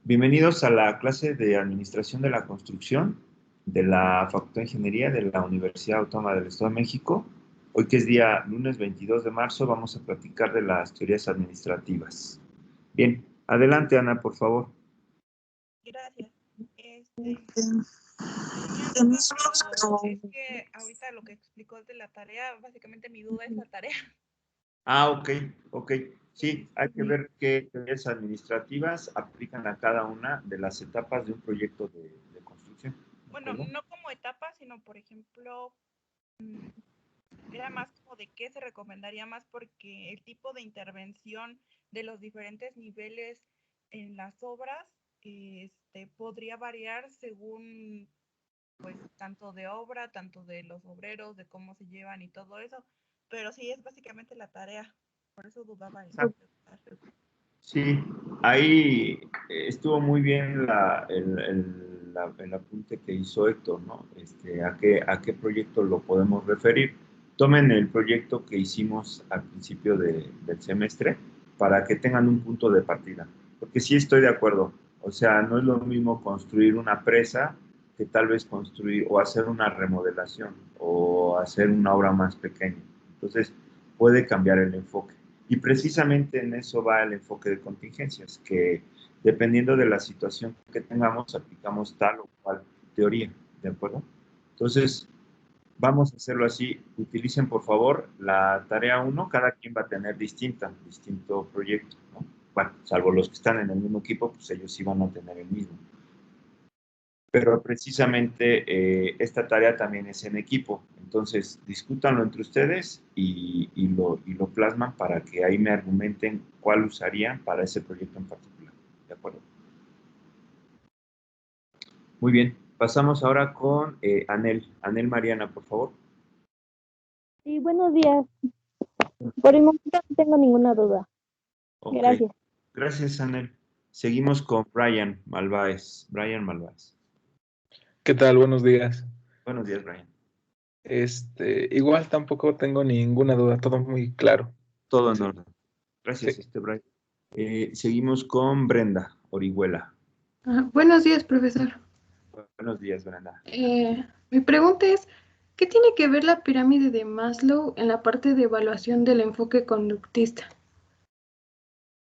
Bienvenidos a la clase de Administración de la Construcción de la Facultad de Ingeniería de la Universidad Autónoma del Estado de México. Hoy que es día lunes 22 de marzo, vamos a platicar de las teorías administrativas. Bien, adelante Ana, por favor. Gracias. Tenía dudas, pero es que ahorita lo que explicó de la tarea, básicamente mi duda es la tarea. Ok. Sí, hay que ver qué teorías administrativas aplican a cada una de las etapas de un proyecto de construcción. Bueno, no como etapa, sino por ejemplo, era más como de qué se recomendaría más porque el tipo de intervención de los diferentes niveles en las obras podría variar según, pues, tanto de obra, tanto de los obreros, de cómo se llevan y todo eso. Pero sí, es básicamente la tarea. Por eso dudaba en Sí, ahí estuvo muy bien el apunte que hizo Héctor, ¿no? ¿A qué proyecto lo podemos referir? Tomen el proyecto que hicimos al principio del semestre para que tengan un punto de partida. Porque sí estoy de acuerdo. O sea, no es lo mismo construir una presa que tal vez construir o hacer una remodelación o hacer una obra más pequeña. Entonces, puede cambiar el enfoque. Y precisamente en eso va el enfoque de contingencias, que dependiendo de la situación que tengamos, aplicamos tal o cual teoría, ¿de acuerdo? Entonces, vamos a hacerlo así. Utilicen, por favor, la tarea 1. Cada quien va a tener distinto proyecto, ¿no? Bueno, salvo los que están en el mismo equipo, pues ellos sí van a tener el mismo. Pero precisamente esta tarea también es en equipo. Entonces, discútanlo entre ustedes y lo plasman para que ahí me argumenten cuál usarían para ese proyecto en particular. ¿De acuerdo? Muy bien. Pasamos ahora con Anel. Anel Mariana, por favor. Sí, buenos días. Por el momento no tengo ninguna duda. Okay. Gracias. Gracias, Anel. Seguimos con Brian Malváez. ¿Qué tal? Buenos días. Buenos días, Brian. Igual tampoco tengo ninguna duda, todo muy claro. Todo en orden. Gracias, Sí. Brian. Seguimos con Brenda Orihuela. Buenos días, profesor. Buenos días, Brenda. Mi pregunta es, ¿qué tiene que ver la pirámide de Maslow en la parte de evaluación del enfoque conductista?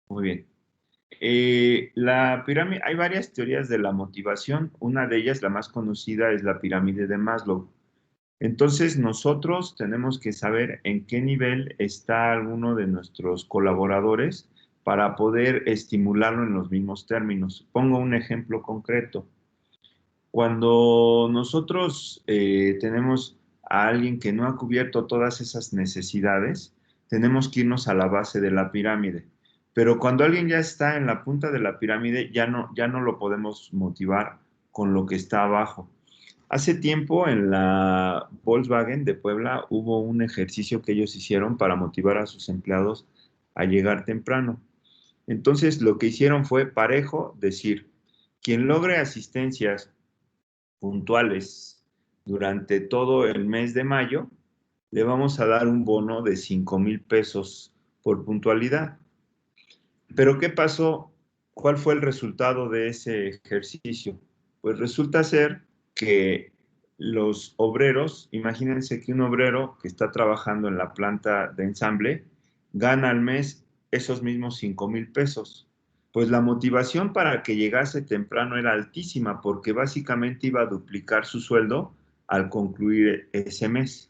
Muy bien. La pirámide, hay varias teorías de la motivación. Una de ellas, la más conocida, es la pirámide de Maslow. Entonces, nosotros tenemos que saber en qué nivel está alguno de nuestros colaboradores para poder estimularlo en los mismos términos. Pongo un ejemplo concreto. Cuando nosotros tenemos a alguien que no ha cubierto todas esas necesidades, tenemos que irnos a la base de la pirámide. Pero cuando alguien ya está en la punta de la pirámide, ya no lo podemos motivar con lo que está abajo. Hace tiempo en la Volkswagen de Puebla hubo un ejercicio que ellos hicieron para motivar a sus empleados a llegar temprano. Entonces lo que hicieron fue parejo decir, quien logre asistencias puntuales durante todo el mes de mayo, le vamos a dar un bono de 5,000 pesos por puntualidad. Pero ¿qué pasó? ¿Cuál fue el resultado de ese ejercicio? Pues resulta ser que los obreros, imagínense que un obrero que está trabajando en la planta de ensamble gana al mes esos mismos 5,000 pesos. Pues la motivación para que llegase temprano era altísima porque básicamente iba a duplicar su sueldo al concluir ese mes.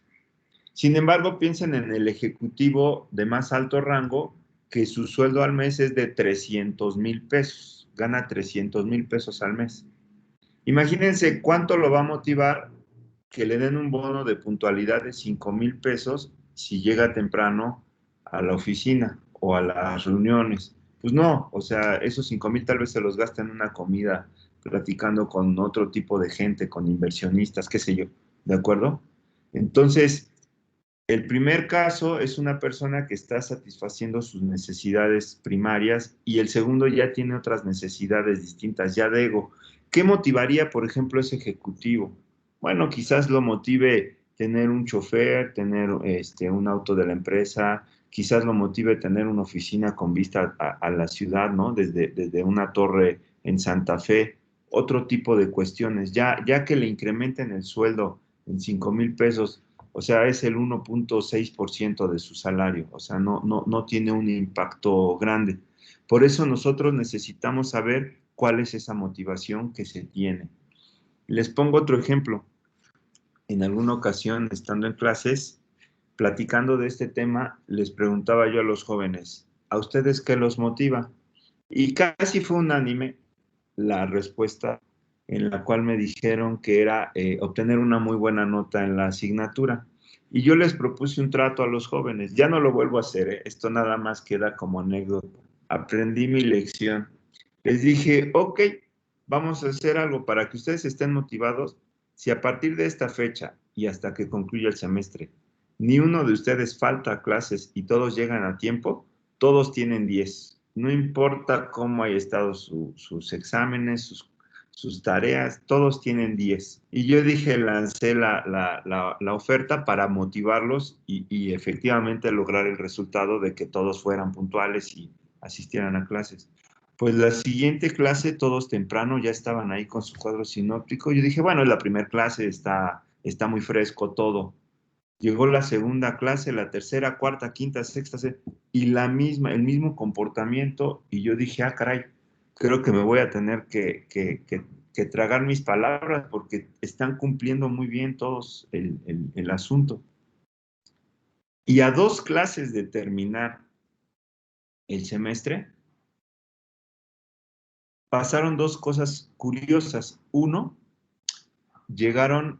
Sin embargo, piensen en el ejecutivo de más alto rango que su sueldo al mes es de 300,000 pesos, gana 300,000 pesos al mes. Imagínense cuánto lo va a motivar que le den un bono de puntualidad de 5,000 pesos si llega temprano a la oficina o a las reuniones. Pues no, o sea, esos 5,000 tal vez se los gasta en una comida, platicando con otro tipo de gente, con inversionistas, qué sé yo, ¿de acuerdo? Entonces, el primer caso es una persona que está satisfaciendo sus necesidades primarias y el segundo ya tiene otras necesidades distintas, ya de ego. ¿Qué motivaría, por ejemplo, ese ejecutivo? Bueno, quizás lo motive tener un chofer, tener un auto de la empresa, quizás lo motive tener una oficina con vista a la ciudad, ¿no? Desde una torre en Santa Fe, otro tipo de cuestiones. Ya que le incrementen el sueldo en 5,000 pesos, o sea, es el 1.6% de su salario, o sea, no tiene un impacto grande. Por eso nosotros necesitamos saber cuál es esa motivación que se tiene. Les pongo otro ejemplo. En alguna ocasión, estando en clases, platicando de este tema, les preguntaba yo a los jóvenes, ¿a ustedes qué los motiva? Y casi fue unánime la respuesta en la cual me dijeron que era obtener una muy buena nota en la asignatura. Y yo les propuse un trato a los jóvenes. Ya no lo vuelvo a hacer, esto nada más queda como anécdota. Aprendí mi lección. Les dije, ok, vamos a hacer algo para que ustedes estén motivados. Si a partir de esta fecha y hasta que concluya el semestre, ni uno de ustedes falta a clases y todos llegan a tiempo, todos tienen 10. No importa cómo haya estado sus exámenes, sus tareas, todos tienen 10. Y yo dije, lancé la oferta para motivarlos y efectivamente lograr el resultado de que todos fueran puntuales y asistieran a clases. Pues la siguiente clase, todos temprano, ya estaban ahí con su cuadro sinóptico. Yo dije, bueno, es la primera clase, está muy fresco todo. Llegó la segunda clase, la tercera, cuarta, quinta, sexta, y el mismo comportamiento. Y yo dije, ah, caray, creo que me voy a tener que tragar mis palabras porque están cumpliendo muy bien todos el asunto. Y a 2 clases de terminar el semestre, pasaron 2 cosas curiosas. Uno, llegaron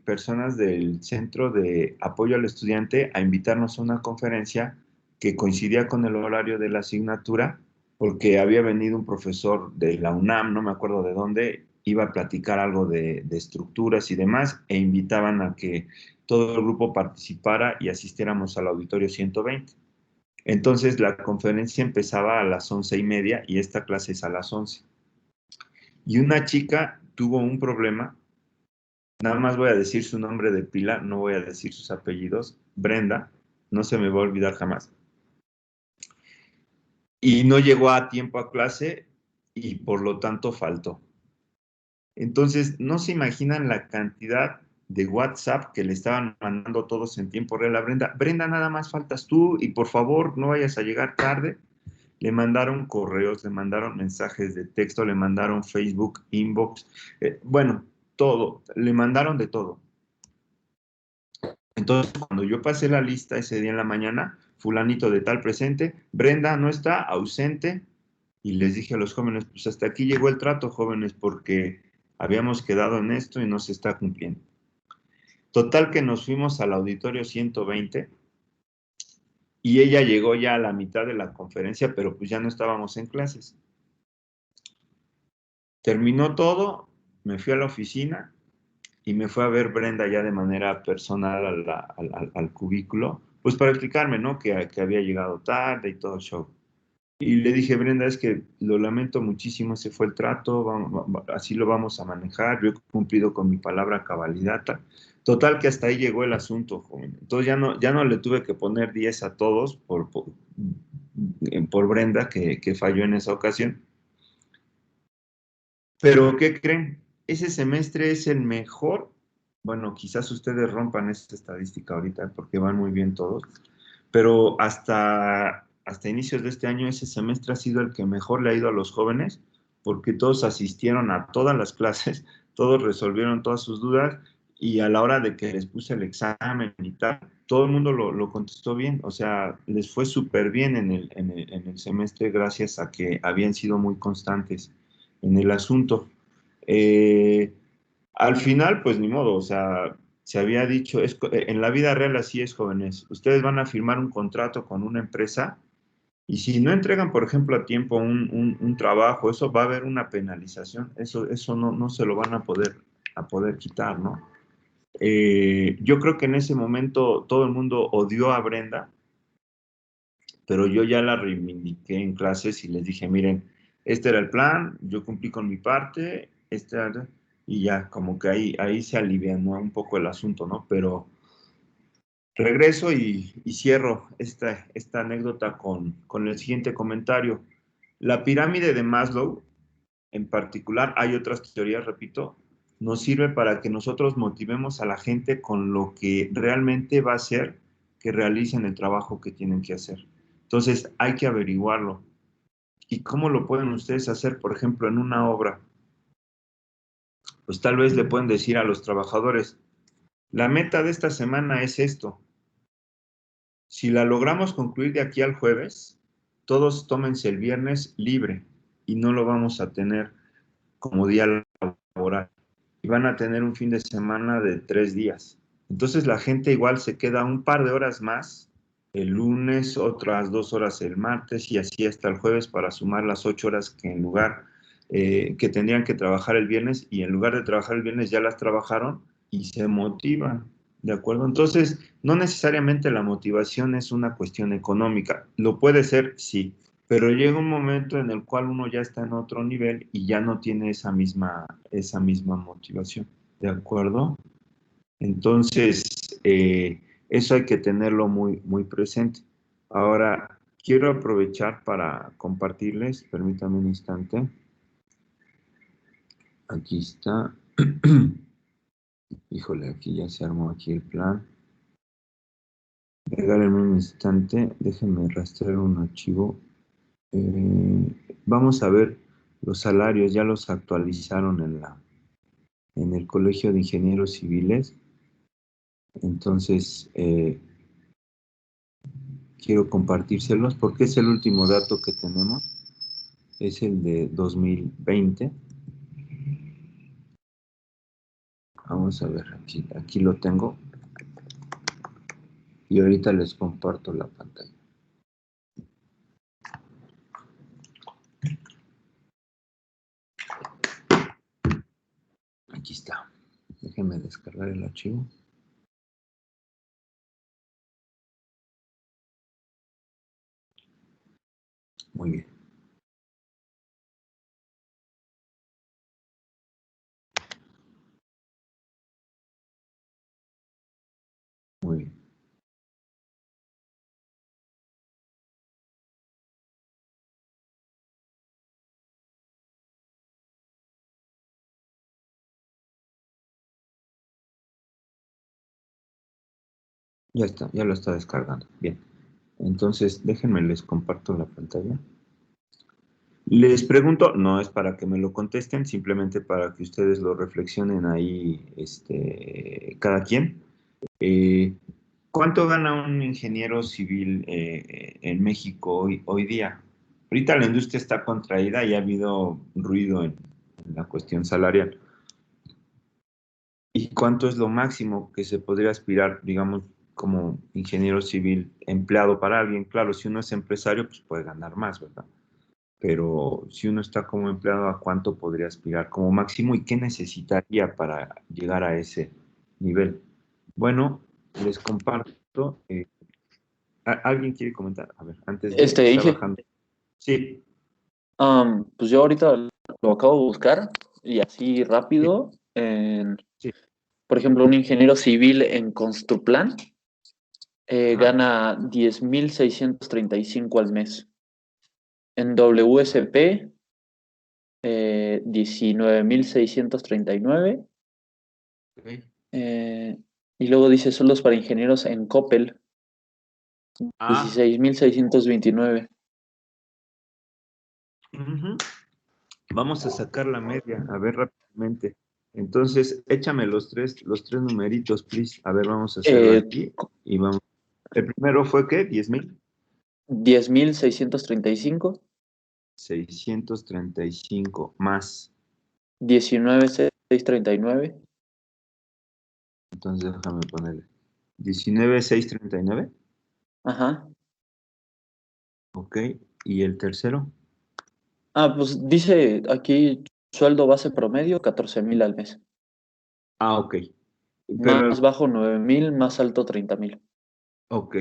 personas del Centro de Apoyo al Estudiante a invitarnos a una conferencia que coincidía con el horario de la asignatura, porque había venido un profesor de la UNAM, no me acuerdo de dónde, iba a platicar algo de estructuras y demás, e invitaban a que todo el grupo participara y asistiéramos al auditorio 120. Entonces la conferencia empezaba a las 11:30 y esta clase es a las 11. Y una chica tuvo un problema. Nada más voy a decir su nombre de pila, no voy a decir sus apellidos. Brenda, no se me va a olvidar jamás. Y no llegó a tiempo a clase y por lo tanto faltó. Entonces, no se imaginan la cantidad de WhatsApp que le estaban mandando todos en tiempo real a Brenda. Brenda, nada más faltas tú y por favor no vayas a llegar tarde. Le mandaron correos, le mandaron mensajes de texto, le mandaron Facebook, inbox, bueno, todo, le mandaron de todo. Entonces, cuando yo pasé la lista ese día en la mañana, fulanito de tal presente, Brenda no está, ausente, y les dije a los jóvenes, pues hasta aquí llegó el trato, jóvenes, porque habíamos quedado en esto y no se está cumpliendo. Total que nos fuimos al auditorio 120 y ella llegó ya a la mitad de la conferencia, pero pues ya no estábamos en clases. Terminó todo, me fui a la oficina y me fue a ver Brenda ya de manera personal al cubículo, pues para explicarme, ¿no? Que había llegado tarde y todo el show. Y le dije, Brenda, es que lo lamento muchísimo, ese fue el trato, así lo vamos a manejar, yo he cumplido con mi palabra cabalidad. Total que hasta ahí llegó el asunto, joven. Entonces ya no le tuve que poner 10 a todos por Brenda, que falló en esa ocasión. Pero, ¿qué creen? Ese semestre es el mejor. Bueno, quizás ustedes rompan esta estadística ahorita porque van muy bien todos, pero hasta inicios de este año ese semestre ha sido el que mejor le ha ido a los jóvenes porque todos asistieron a todas las clases, todos resolvieron todas sus dudas y a la hora de que les puse el examen y tal, todo el mundo lo contestó bien, o sea, les fue súper bien en el semestre gracias a que habían sido muy constantes en el asunto. Al final, pues ni modo, o sea, se había dicho, en la vida real así es, jóvenes, ustedes van a firmar un contrato con una empresa y si no entregan, por ejemplo, a tiempo un trabajo, eso va a haber una penalización, eso no se lo van a poder quitar, ¿no? Yo creo que en ese momento todo el mundo odió a Brenda, pero yo ya la reivindiqué en clases y les dije, miren, este era el plan, yo cumplí con mi parte, y ya, como que ahí se alivianó un poco el asunto, ¿no? Pero regreso y cierro esta anécdota con el siguiente comentario. La pirámide de Maslow en particular, hay otras teorías, repito, nos sirve para que nosotros motivemos a la gente con lo que realmente va a hacer que realicen el trabajo que tienen que hacer. Entonces, hay que averiguarlo. ¿Y cómo lo pueden ustedes hacer, por ejemplo, en una obra? Pues tal vez le pueden decir a los trabajadores, la meta de esta semana es esto. Si la logramos concluir de aquí al jueves, todos tómense el viernes libre y no lo vamos a tener como día laboral. Y van a tener un fin de semana de 3 días. Entonces la gente igual se queda un par de horas más el lunes, otras 2 horas el martes y así hasta el jueves para sumar las 8 horas que en lugar que tendrían que trabajar el viernes y en lugar de trabajar el viernes ya las trabajaron y se motivan, ¿de acuerdo? Entonces, no necesariamente la motivación es una cuestión económica. Lo puede ser, sí, pero llega un momento en el cual uno ya está en otro nivel y ya no tiene esa misma motivación, ¿de acuerdo? Entonces, eso hay que tenerlo muy, muy presente. Ahora, quiero aprovechar para compartirles, permítanme un instante. Aquí está. Híjole, aquí ya se armó aquí el plan. Regálenme un instante, déjenme rastrear un archivo. Vamos a ver los salarios, ya los actualizaron en el Colegio de Ingenieros Civiles. Entonces, quiero compartírselos porque es el último dato que tenemos. Es el de 2020. Vamos a ver, aquí lo tengo. Y ahorita les comparto la pantalla. Aquí está. Déjenme descargar el archivo. Muy bien. Muy bien. Ya está, ya lo está descargando. Bien. Entonces, déjenme les comparto la pantalla. Les pregunto, no es para que me lo contesten, simplemente para que ustedes lo reflexionen ahí, cada quien. ¿Cuánto gana un ingeniero civil en México hoy día? Ahorita la industria está contraída y ha habido ruido en la cuestión salarial. ¿Y cuánto es lo máximo que se podría aspirar, digamos, como ingeniero civil empleado para alguien? Claro, si uno es empresario, pues puede ganar más, ¿verdad? Pero si uno está como empleado, ¿a cuánto podría aspirar como máximo y qué necesitaría para llegar a ese nivel? Bueno, les comparto. ¿Alguien quiere comentar? A ver, antes de estar Dije, bajando. Sí, pues yo ahorita lo acabo de buscar y así sí, rápido, sí. por ejemplo, un ingeniero civil en Construplan Ajá. gana 10,635 al mes. En WSP, 19,639. Ok. Y luego dice solos para ingenieros en Coppel, Ah, 16,629. ujú. Vamos a sacar la media, a ver rápidamente. Entonces, échame los tres numeritos, please. A ver, vamos a hacerlo Eh, aquí y vamos. El primero fue ¿qué? 10,000. 10,635. 635 más. 19,639. Entonces, déjame ponerle. 19,639. Ajá. Ok. ¿Y el tercero? Pues dice aquí sueldo base promedio 14,000 al mes. Ah, ok. Más Pero, bajo 9,000, más alto 30,000. ok.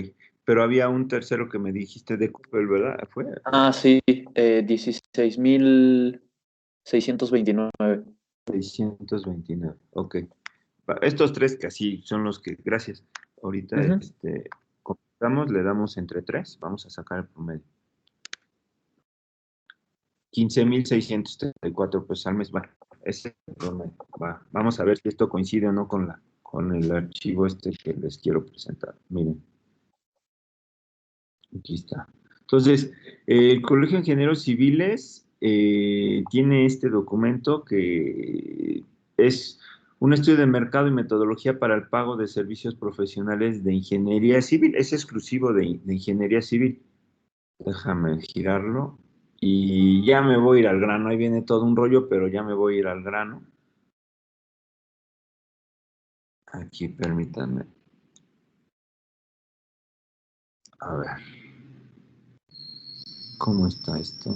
Pero había un tercero que me dijiste de Coppel, ¿verdad? ¿Fue? Sí, 16,629. 629. Ok. Estos tres que así son los que, gracias. Ahorita, Ujú. comentamos, le damos entre tres. Vamos a sacar el promedio. 15,634 pesos al mes. Bueno, ese va. Vamos a ver si esto coincide o no con el archivo este que les quiero presentar. Miren, aquí está. Entonces, el Colegio de Ingenieros Civiles tiene este documento que es un estudio de mercado y metodología para el pago de servicios profesionales de ingeniería civil. Es exclusivo de ingeniería civil. Déjame girarlo. Y ya me voy a ir al grano. Ahí viene todo un rollo, pero ya me voy a ir al grano. Aquí, permítanme. A ver. ¿Cómo está esto?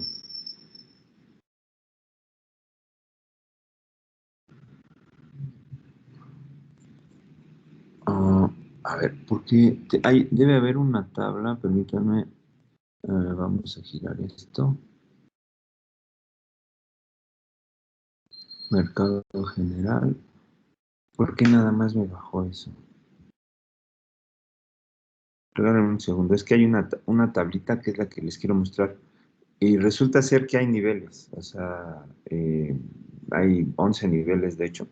Ah, a ver, porque debe haber una tabla, permítanme. Vamos a girar esto. Mercado general. ¿Por qué nada más me bajó eso? Regálame un segundo. Es que hay una tablita que es la que les quiero mostrar. Y resulta ser que hay niveles. O sea, hay 11 niveles, de hecho.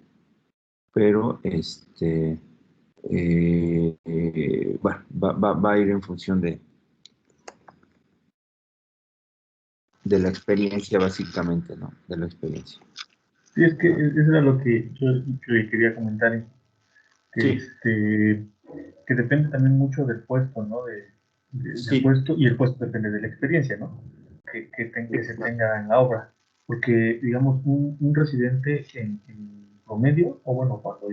Pero, bueno, va a ir en función de la experiencia, básicamente, ¿no? De la experiencia. Sí, es que eso era lo que yo le quería comentar, que, Sí, que depende también mucho del puesto, ¿no? Del sí, puesto, y el puesto depende de la experiencia, ¿no? Que se tenga en la obra. Porque, digamos, un residente en promedio, o bueno, cuando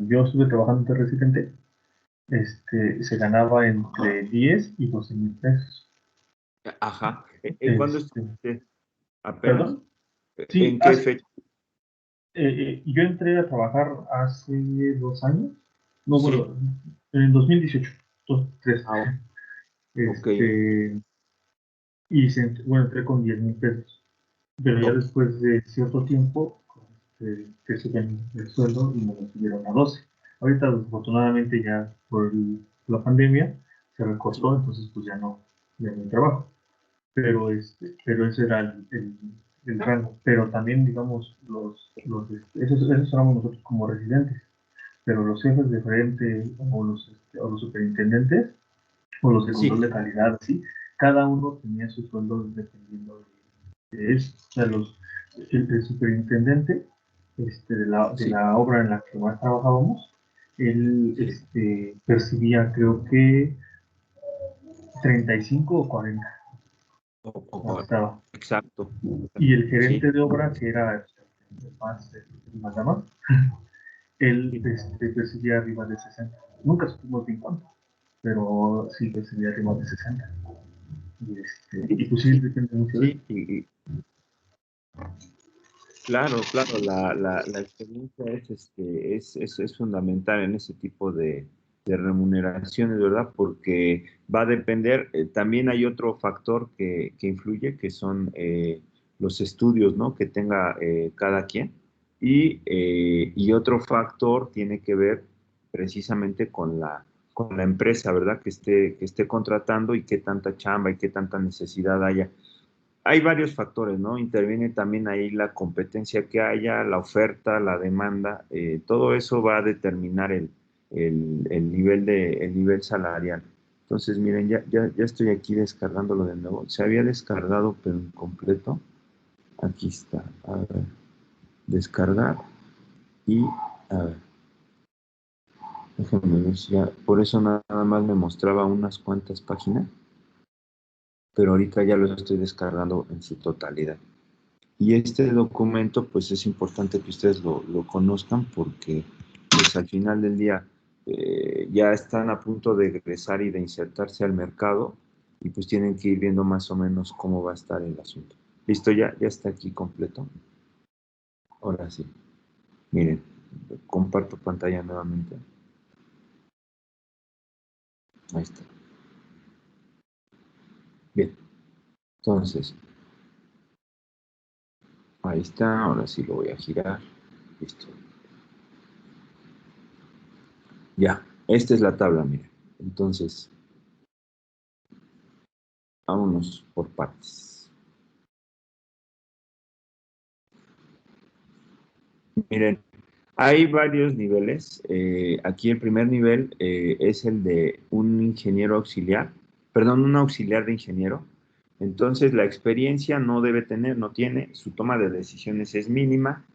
yo estuve trabajando de residente, se ganaba entre 10 y 12 mil pesos. ajá. ¿Cuándo Este, estuviste? ¿Apenas? ¿Perdón? Sí, ¿En qué fecha? yo entré a trabajar hace 2 años, no, Sí. bueno, en 2018, tres, Ah, ok. este, bueno, entré con 10 mil pesos, pero ya Ok. después de cierto tiempo, que suben el sueldo y me lo subieron a 12. Ahorita, desafortunadamente, ya por la pandemia, se recortó, entonces pues ya no hay trabajo. Pero ese era el rango. Pero también, digamos, esos éramos nosotros como residentes, pero los jefes de frente o los superintendentes o los de Sí, control de calidad, ¿sí? Cada uno tenía su sueldo dependiendo de eso. O sea, el superintendente de sí, la obra en la que más trabajábamos, él sí. percibía creo que 35 o 40, estaba. Exacto. Y el Sí. gerente de obra, que era más, el mandamás, él Sí. percibía arriba de 60. Nunca supimos bien cuánto, pero sí percibía arriba de 60. Y pues sí, Sí, depende mucho de eso. sí, claro, claro, la experiencia es fundamental en ese tipo de remuneraciones, ¿verdad? Porque va a depender, también hay otro factor que influye, que son los estudios, ¿no? Que tenga cada quien. Y otro factor tiene que ver precisamente con la empresa, ¿verdad? Que esté contratando y qué tanta chamba y qué tanta necesidad haya. Hay varios factores, ¿no? Interviene también ahí la competencia que haya, la oferta, la demanda, todo eso va a determinar el nivel salarial. Entonces, miren, ya estoy aquí descargándolo de nuevo. Se había descargado, pero incompleto. Aquí está. A ver, descargar y, a ver, déjenme ver si ya, por eso nada más me mostraba unas cuantas páginas, pero ahorita ya lo estoy descargando en su totalidad. Y este documento, pues es importante que ustedes lo conozcan porque, pues al final del día, ya están a punto de egresar y de insertarse al mercado y pues tienen que ir viendo más o menos cómo va a estar el asunto. Listo, ya está aquí completo. Ahora sí, miren, comparto pantalla nuevamente. Ahí está. Bien, entonces, ahí está, ahora sí lo voy a girar. Listo. Ya, esta es la tabla, miren. Entonces, vámonos por partes. Miren, hay varios niveles. Aquí el primer nivel es el de un ingeniero auxiliar, perdón, un auxiliar de ingeniero. Entonces, la experiencia no debe tener, no tiene, su toma de decisiones es mínima.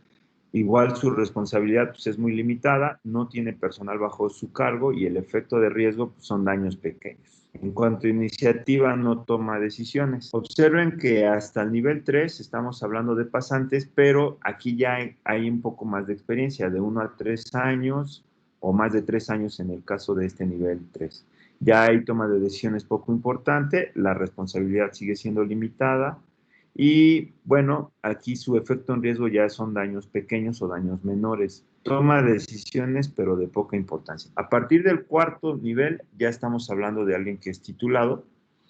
Igual su responsabilidad pues, es muy limitada, no tiene personal bajo su cargo y el efecto de riesgo pues, son daños pequeños. En cuanto a iniciativa, no toma decisiones. Observen que hasta el nivel 3 estamos hablando de pasantes, pero aquí ya hay un poco más de experiencia, de 1 a 3 años o más de 3 años en el caso de este nivel 3. Ya hay toma de decisiones poco importante, la responsabilidad sigue siendo limitada, y bueno, aquí su efecto en riesgo ya son daños pequeños o daños menores. Toma decisiones, pero de poca importancia. A partir del cuarto nivel, ya estamos hablando de alguien que es titulado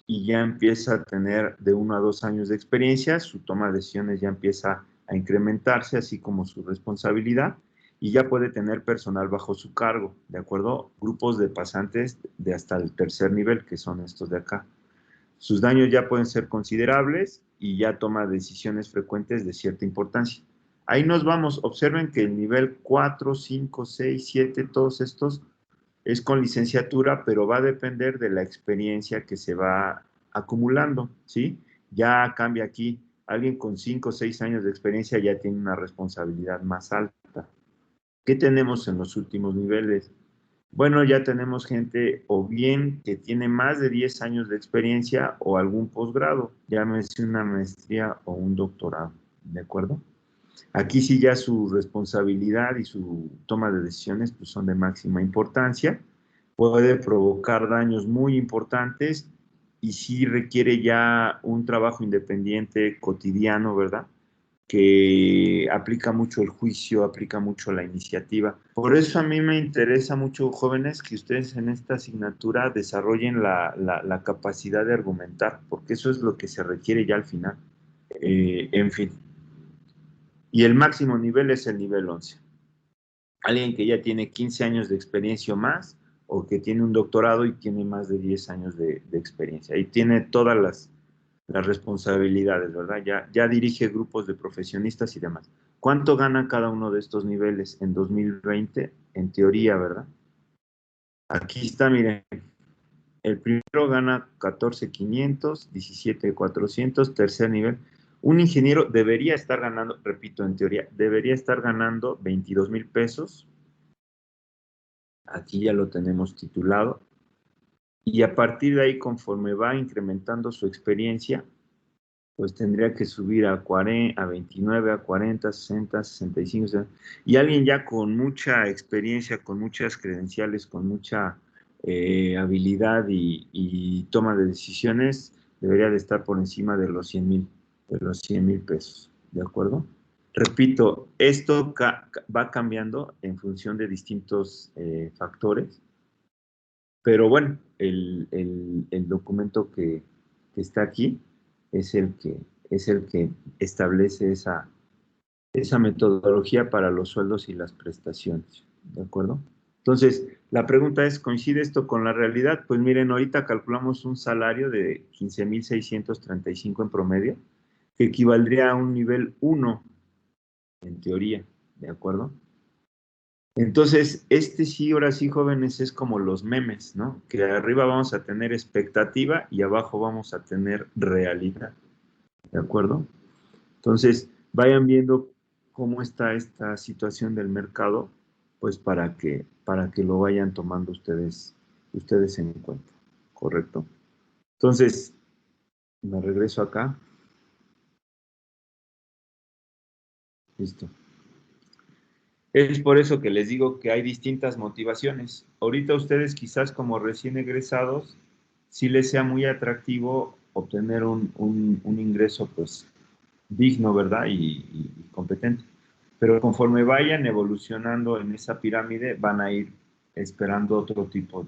y ya empieza a tener de 1 a 2 años de experiencia. Su toma de decisiones ya empieza a incrementarse, así como su responsabilidad, y ya puede tener personal bajo su cargo, ¿de acuerdo? Grupos de pasantes de hasta el tercer nivel, que son estos de acá. Sus daños ya pueden ser considerables y ya toma decisiones frecuentes de cierta importancia. Ahí nos vamos. Observen que el nivel 4, 5, 6, 7, todos estos es con licenciatura, pero va a depender de la experiencia que se va acumulando, ¿sí? Ya cambia aquí. Alguien con 5 o 6 años de experiencia ya tiene una responsabilidad más alta. ¿Qué tenemos en los últimos niveles? Bueno, ya tenemos gente o bien que tiene más de 10 años de experiencia o algún posgrado, llámese una maestría o un doctorado, ¿de acuerdo? Aquí sí ya su responsabilidad y su toma de decisiones pues, son de máxima importancia, puede provocar daños muy importantes y sí requiere ya un trabajo independiente cotidiano, ¿verdad? Que aplica mucho el juicio, aplica mucho la iniciativa. Por eso a mí me interesa mucho, jóvenes, que ustedes en esta asignatura desarrollen la capacidad de argumentar, porque eso es lo que se requiere ya al final. En fin. Y el máximo nivel es el nivel 11. Alguien que ya tiene 15 años de experiencia o más, o que tiene un doctorado y tiene más de 10 años de experiencia. Y tiene todas las responsabilidades, ¿verdad? Ya dirige grupos de profesionistas y demás. ¿Cuánto gana cada uno de estos niveles en 2020? En teoría, ¿verdad? Aquí está, miren. El primero gana 14,500, 17,400, tercer nivel. Un ingeniero debería estar ganando, repito, en teoría, debería estar ganando 22,000 pesos. Aquí ya lo tenemos titulado. Y a partir de ahí, conforme va incrementando su experiencia, pues tendría que subir a 40, a 29, a 40, 60, 65. 70. Y alguien ya con mucha experiencia, con muchas credenciales, con mucha habilidad y toma de decisiones, debería de estar por encima de los 100,000 pesos. ¿De acuerdo? Repito, esto va cambiando en función de distintos factores, pero bueno, el documento que está aquí es el que establece esa metodología para los sueldos y las prestaciones, ¿de acuerdo? Entonces, la pregunta es, ¿coincide esto con la realidad? Pues miren, ahorita calculamos un salario de 15,635 en promedio, que equivaldría a un nivel 1, en teoría, ¿de acuerdo? Entonces, sí, ahora sí, jóvenes, es como los memes, ¿no? Que arriba vamos a tener expectativa y abajo vamos a tener realidad, ¿de acuerdo? Entonces, vayan viendo cómo está esta situación del mercado, pues para que lo vayan tomando ustedes en cuenta, ¿correcto? Entonces, me regreso acá. Listo. Es por eso que les digo que hay distintas motivaciones. Ahorita ustedes quizás como recién egresados, sí les sea muy atractivo obtener un ingreso pues digno, ¿verdad? Y competente. Pero conforme vayan evolucionando en esa pirámide, van a ir esperando otro tipo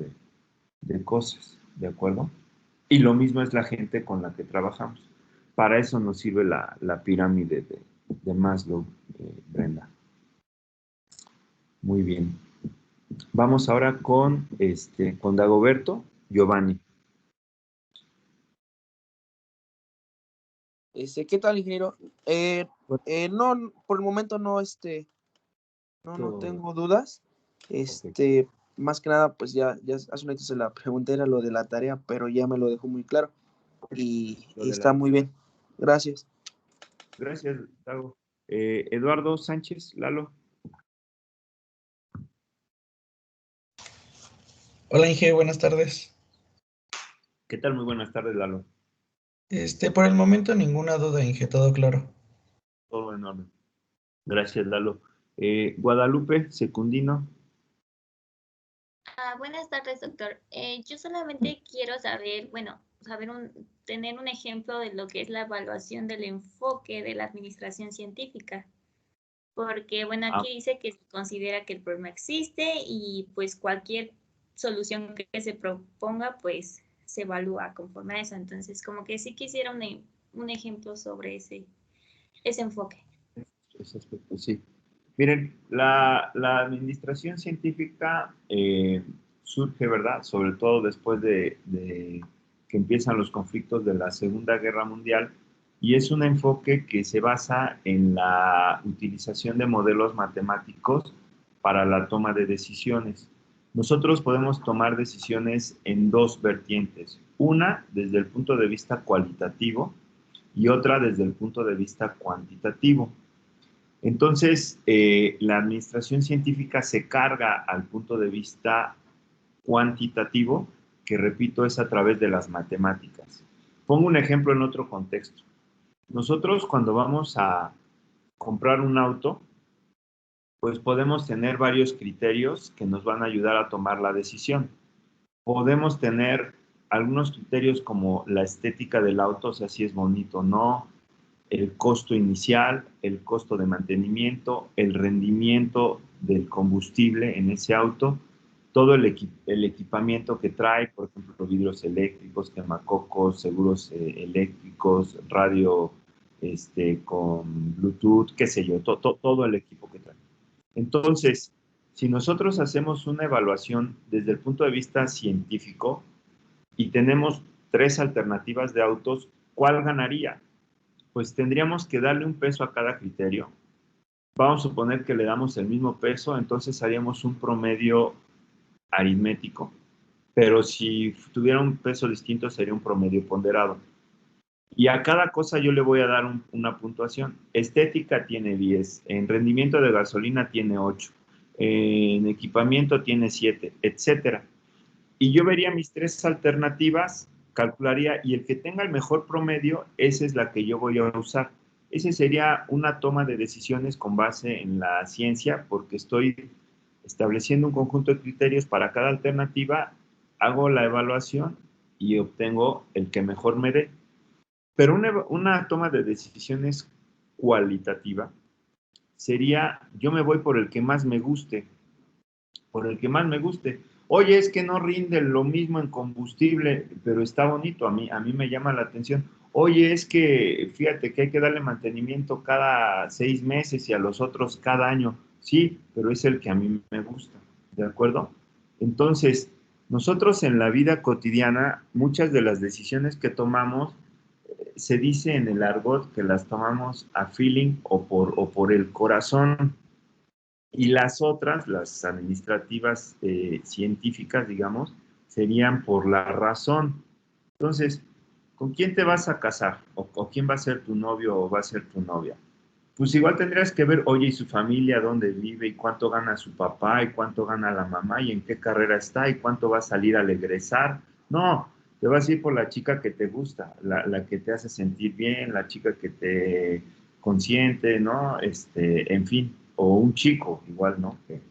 de cosas, ¿de acuerdo? Y lo mismo es la gente con la que trabajamos. Para eso nos sirve la pirámide de Maslow, Brenda. Muy bien. Vamos ahora con Dagoberto Giovanni. ¿Qué tal, ingeniero? No, por el momento no, No tengo dudas. Más que nada, pues ya hace un ratito se la pregunté, era lo de la tarea, pero ya me lo dejó muy claro. Y está muy bien. Gracias. Gracias, Gustavo. Eduardo Sánchez, Lalo. Hola Inge, buenas tardes. ¿Qué tal? Muy buenas tardes, Lalo. Por el momento ninguna duda, Inge, todo claro. Todo en orden. Gracias, Lalo. Guadalupe Secundino. Buenas tardes, doctor. Yo solamente quiero saber, tener un ejemplo de lo que es la evaluación del enfoque de la administración científica. Porque, aquí dice que se considera que el problema existe y pues cualquier solución que se proponga, pues se evalúa conforme a eso. Entonces, como que sí quisiera un ejemplo sobre ese enfoque. Ese aspecto, sí. Miren, la administración científica surge, ¿verdad? Sobre todo después de que empiezan los conflictos de la Segunda Guerra Mundial, y es un enfoque que se basa en la utilización de modelos matemáticos para la toma de decisiones. Nosotros podemos tomar decisiones en dos vertientes. Una desde el punto de vista cualitativo y otra desde el punto de vista cuantitativo. Entonces, la administración científica se carga al punto de vista cuantitativo, que repito, es a través de las matemáticas. Pongo un ejemplo en otro contexto. Nosotros cuando vamos a comprar un auto, pues podemos tener varios criterios que nos van a ayudar a tomar la decisión. Podemos tener algunos criterios como la estética del auto, o sea, si es bonito o no, el costo inicial, el costo de mantenimiento, el rendimiento del combustible en ese auto, todo el equipamiento que trae, por ejemplo, vidrios eléctricos, quemacocos, seguros eléctricos, radio con Bluetooth, qué sé yo, todo el equipo que trae. Entonces, si nosotros hacemos una evaluación desde el punto de vista científico y tenemos 3 alternativas de autos, ¿cuál ganaría? Pues tendríamos que darle un peso a cada criterio. Vamos a suponer que le damos el mismo peso, entonces haríamos un promedio aritmético, pero si tuviera un peso distinto sería un promedio ponderado. Y a cada cosa yo le voy a dar una puntuación. Estética tiene 10, en rendimiento de gasolina tiene 8, en equipamiento tiene 7, etcétera. Y yo vería mis 3 alternativas, calcularía, y el que tenga el mejor promedio, esa es la que yo voy a usar. Ese sería una toma de decisiones con base en la ciencia, porque estoy estableciendo un conjunto de criterios para cada alternativa, hago la evaluación y obtengo el que mejor me dé. Pero una toma de decisiones cualitativa sería, yo me voy por el que más me guste, Oye, es que no rinde lo mismo en combustible, pero está bonito, a mí me llama la atención. Oye, es que fíjate que hay que darle mantenimiento cada 6 meses y a los otros cada año. Sí, pero es el que a mí me gusta, ¿de acuerdo? Entonces, nosotros en la vida cotidiana, muchas de las decisiones que tomamos, se dice en el argot que las tomamos a feeling o por el corazón. Y las otras, las administrativas científicas, digamos, serían por la razón. Entonces, ¿con quién te vas a casar? ¿O quién va a ser tu novio o va a ser tu novia? Pues igual tendrías que ver, oye, y su familia, dónde vive, y cuánto gana su papá, y cuánto gana la mamá, y en qué carrera está, y cuánto va a salir al egresar. No, te vas a ir por la chica que te gusta, la que te hace sentir bien, la chica que te consiente, ¿no? En fin, o un chico, igual, ¿no? Que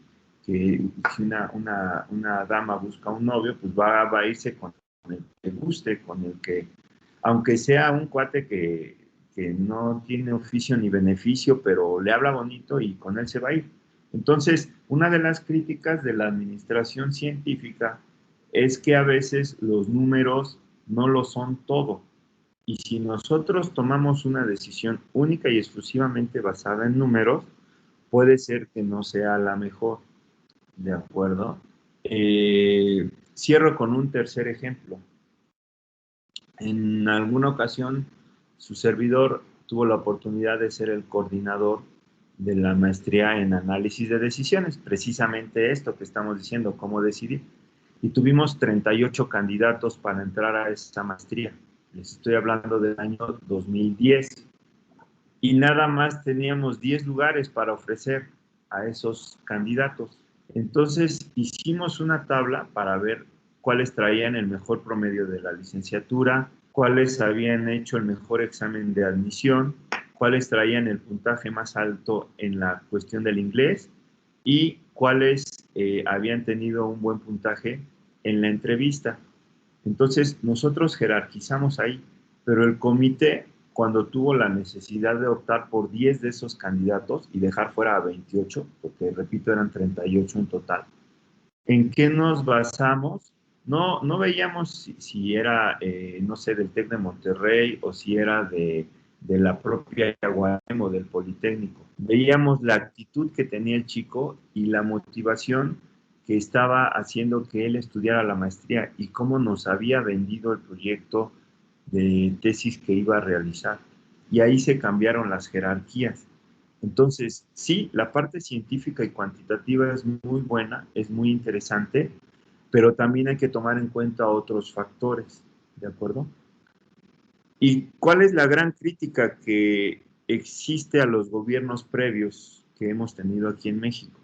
si una dama busca un novio, pues va a irse con el que guste, con el que, aunque sea un cuate que no tiene oficio ni beneficio, pero le habla bonito y con él se va a ir. Entonces, una de las críticas de la administración científica es que a veces los números no lo son todo. Y si nosotros tomamos una decisión única y exclusivamente basada en números, puede ser que no sea la mejor. ¿De acuerdo? Cierro con un tercer ejemplo. En alguna ocasión, su servidor tuvo la oportunidad de ser el coordinador de la maestría en análisis de decisiones, precisamente esto que estamos diciendo, cómo decidir. Y tuvimos 38 candidatos para entrar a esta maestría. Les estoy hablando del año 2010. Y nada más teníamos 10 lugares para ofrecer a esos candidatos. Entonces hicimos una tabla para ver cuáles traían el mejor promedio de la licenciatura, cuáles habían hecho el mejor examen de admisión, cuáles traían el puntaje más alto en la cuestión del inglés y cuáles habían tenido un buen puntaje en la entrevista. Entonces nosotros jerarquizamos ahí, pero el comité, cuando tuvo la necesidad de optar por 10 de esos candidatos y dejar fuera a 28, porque repito, eran 38 en total, ¿en qué nos basamos? No veíamos si era, no sé, del TEC de Monterrey o si era de la propia UAM o del Politécnico. Veíamos la actitud que tenía el chico y la motivación que estaba haciendo que él estudiara la maestría y cómo nos había vendido el proyecto de tesis que iba a realizar. Y ahí se cambiaron las jerarquías. Entonces, sí, la parte científica y cuantitativa es muy buena, es muy interesante, pero también hay que tomar en cuenta otros factores, ¿de acuerdo? ¿Y cuál es la gran crítica que existe a los gobiernos previos que hemos tenido aquí en México?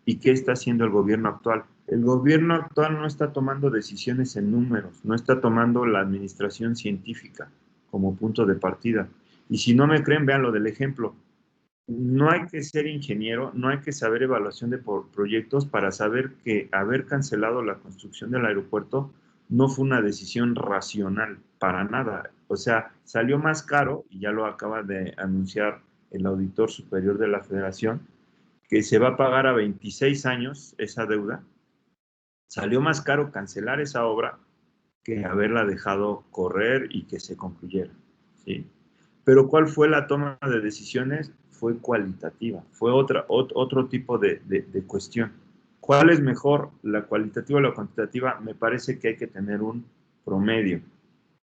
¿Y qué está haciendo el gobierno actual? El gobierno actual no está tomando decisiones en números, no está tomando la administración científica como punto de partida. Y si no me creen, vean lo del ejemplo. No hay que ser ingeniero, no hay que saber evaluación de proyectos para saber que haber cancelado la construcción del aeropuerto no fue una decisión racional, para nada. O sea, salió más caro, y ya lo acaba de anunciar el auditor superior de la Federación, que se va a pagar a 26 años esa deuda. Salió más caro cancelar esa obra que haberla dejado correr y que se concluyera, ¿sí? Pero ¿cuál fue la toma de decisiones? Fue cualitativa, fue otro tipo de cuestión. ¿Cuál es mejor, la cualitativa o la cuantitativa? Me parece que hay que tener un promedio,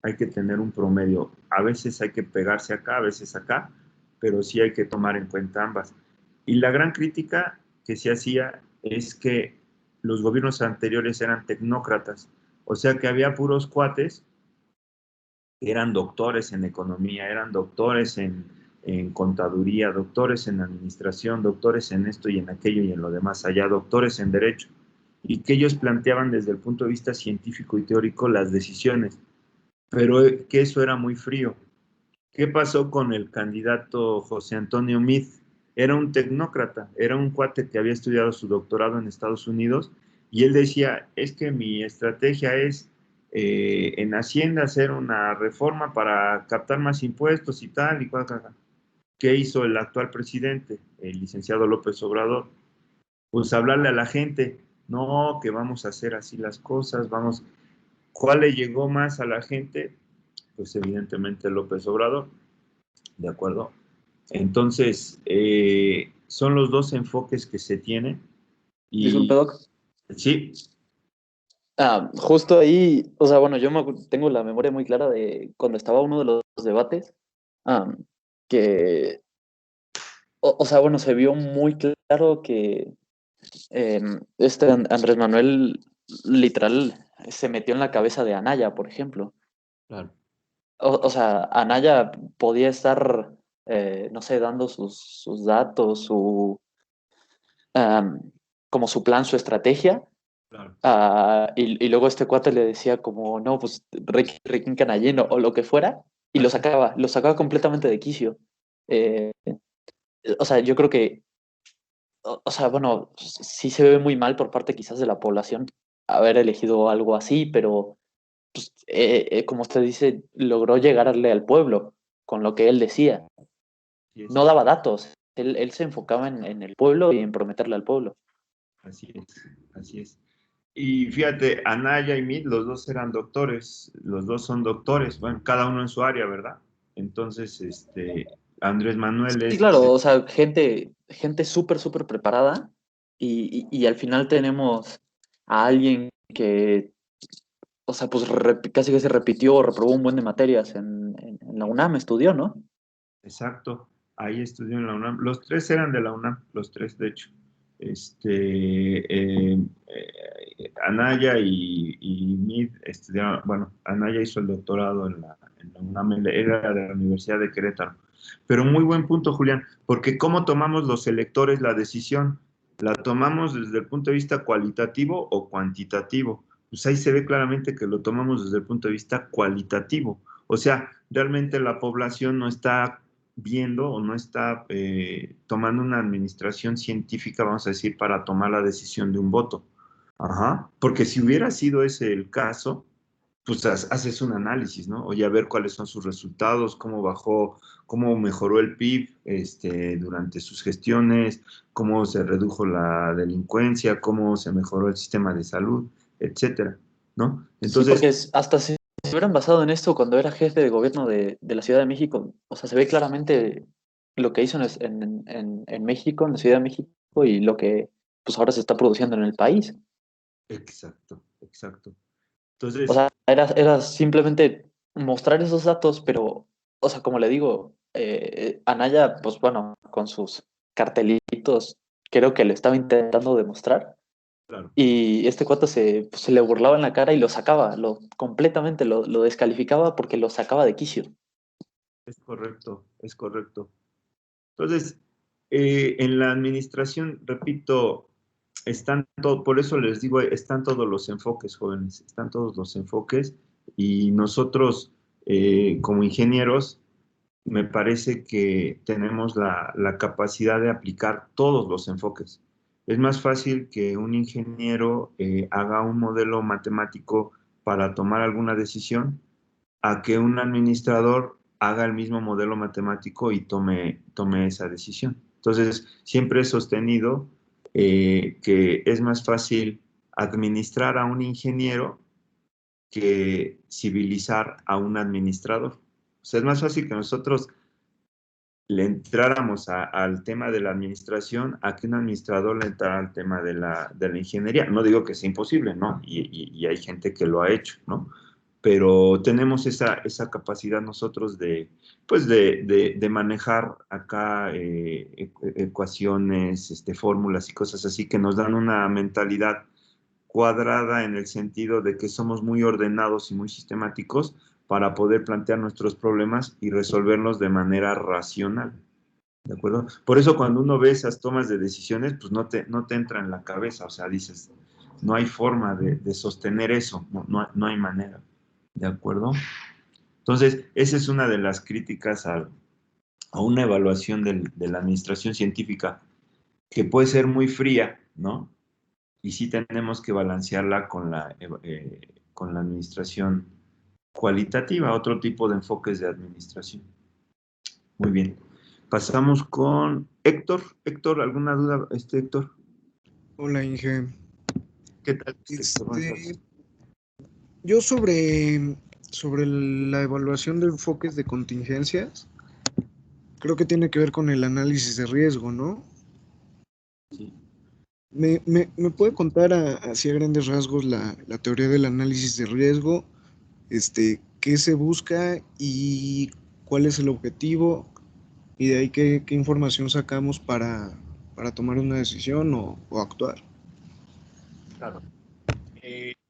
hay que tener un promedio. A veces hay que pegarse acá, a veces acá, pero sí hay que tomar en cuenta ambas. Y la gran crítica que se hacía es que los gobiernos anteriores eran tecnócratas, o sea que había puros cuates que eran doctores en economía, eran doctores en contaduría, doctores en administración, doctores en esto y en aquello y en lo demás allá, doctores en derecho, y que ellos planteaban desde el punto de vista científico y teórico las decisiones, pero que eso era muy frío. ¿Qué pasó con el candidato José Antonio Meade? Era un tecnócrata, era un cuate que había estudiado su doctorado en Estados Unidos y él decía, es que mi estrategia es en Hacienda hacer una reforma para captar más impuestos y tal y cual. ¿Qué hizo el actual presidente, el licenciado López Obrador? Pues hablarle a la gente, no, que vamos a hacer así las cosas, vamos. ¿Cuál le llegó más a la gente? Pues evidentemente López Obrador, ¿de acuerdo? Entonces, son los dos enfoques que se tienen. Disculpe, Y Doc. sí, Justo ahí, o sea, bueno, tengo la memoria muy clara de cuando estaba uno de los debates, que, o sea, bueno, se vio muy claro que Andrés Manuel literal se metió en la cabeza de Anaya, por ejemplo. claro. O sea, Anaya podía estar, no sé, dando sus datos, como su plan, su estrategia. Claro. Y luego este cuate le decía como, no, pues Ricky Canallino o lo que fuera, y lo sacaba completamente de quicio. O sea, yo creo que, o sea, bueno, sí se ve muy mal por parte quizás de la población haber elegido algo así, pero pues, como usted dice, logró llegarle al pueblo con lo que él decía. No daba datos, él se enfocaba en el pueblo y en prometerle al pueblo. Así es, así es. Y fíjate, Anaya y Meade, los dos eran doctores, los dos son doctores, bueno, cada uno en su área, ¿verdad? Entonces, Andrés Manuel Sí, es, claro, o sea, gente súper preparada y al final tenemos a alguien que, o sea, pues casi que se repitió o reprobó un buen de materias en la UNAM, estudió, ¿no? exacto. ahí estudió en la UNAM. Los tres eran de la UNAM, los tres, de hecho. Anaya y Mid estudiaron, bueno, Anaya hizo el doctorado en la UNAM, era de la Universidad de Querétaro. Pero muy buen punto, Julián, porque ¿cómo tomamos los electores la decisión? ¿La tomamos desde el punto de vista cualitativo o cuantitativo? Pues ahí se ve claramente que lo tomamos desde el punto de vista cualitativo. O sea, realmente la población no está viendo o no está tomando una administración científica, vamos a decir, para tomar la decisión de un voto. Ajá. Porque si hubiera sido ese el caso, pues haces un análisis, ¿no? Oye, a ver cuáles son sus resultados, cómo bajó, cómo mejoró el PIB durante sus gestiones, cómo se redujo la delincuencia, cómo se mejoró el sistema de salud, etcétera, ¿no? Sí, porque Entonces, hasta si se hubieran basado en esto cuando era jefe de gobierno de la Ciudad de México, o sea, se ve claramente lo que hizo en México, en la Ciudad de México, y lo que pues ahora se está produciendo en el país. exacto, exacto. O Entonces, sea, era simplemente mostrar esos datos, pero, o sea, como le digo, Anaya, pues bueno, con sus cartelitos, creo que le estaba intentando demostrar. claro. Y este cuate pues, se le burlaba en la cara y lo sacaba, completamente lo descalificaba porque lo sacaba de quicio. Es correcto, es correcto. Entonces, en la administración, repito, están todo, por eso les digo, están todos los enfoques, jóvenes, están todos los enfoques y nosotros, como ingenieros, me parece que tenemos la capacidad de aplicar todos los enfoques. Es más fácil que un ingeniero haga un modelo matemático para tomar alguna decisión a que un administrador haga el mismo modelo matemático y tome esa decisión. Entonces, siempre he sostenido que es más fácil administrar a un ingeniero que civilizar a un administrador. O sea, es más fácil que nosotros le entráramos al tema de la administración a que un administrador le entrara al tema de la ingeniería. No digo que sea imposible, ¿no? Y hay gente que lo ha hecho, ¿no? Pero tenemos esa capacidad nosotros pues de manejar acá ecuaciones, fórmulas y cosas así que nos dan una mentalidad cuadrada en el sentido de que somos muy ordenados y muy sistemáticos para poder plantear nuestros problemas y resolverlos de manera racional. ¿De acuerdo? Por eso cuando uno ve esas tomas de decisiones, pues no te entra en la cabeza, o sea, dices, no hay forma de sostener eso, no hay manera. ¿De acuerdo? Entonces, esa es una de las críticas a una evaluación de la administración científica, que puede ser muy fría, ¿no? Y sí tenemos que balancearla con la administración cualitativa, otro tipo de enfoques de administración. Muy bien. Pasamos con Héctor. Héctor, ¿alguna duda, Héctor? Hola, Inge. ¿Qué tal? ¿Cómo estás? Yo sobre la evaluación de enfoques de contingencias, creo que tiene que ver con el análisis de riesgo, ¿no? Sí. ¿Me puede contar así a grandes rasgos la teoría del análisis de riesgo? ¿Qué se busca y cuál es el objetivo? Y de ahí qué información sacamos para tomar una decisión o actuar. Claro.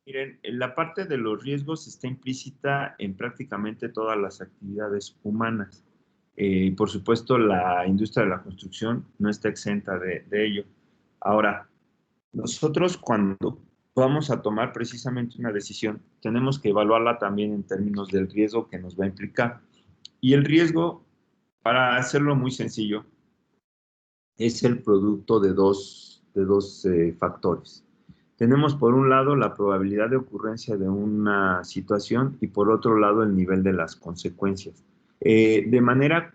Miren, la parte de los riesgos está implícita en prácticamente todas las actividades humanas. Y por supuesto, la industria de la construcción no está exenta de ello. Ahora, nosotros cuando vamos a tomar precisamente una decisión, tenemos que evaluarla también en términos del riesgo que nos va a implicar. Y el riesgo, para hacerlo muy sencillo, es el producto de dos factores. Tenemos por un lado la probabilidad de ocurrencia de una situación y por otro lado el nivel de las consecuencias. De manera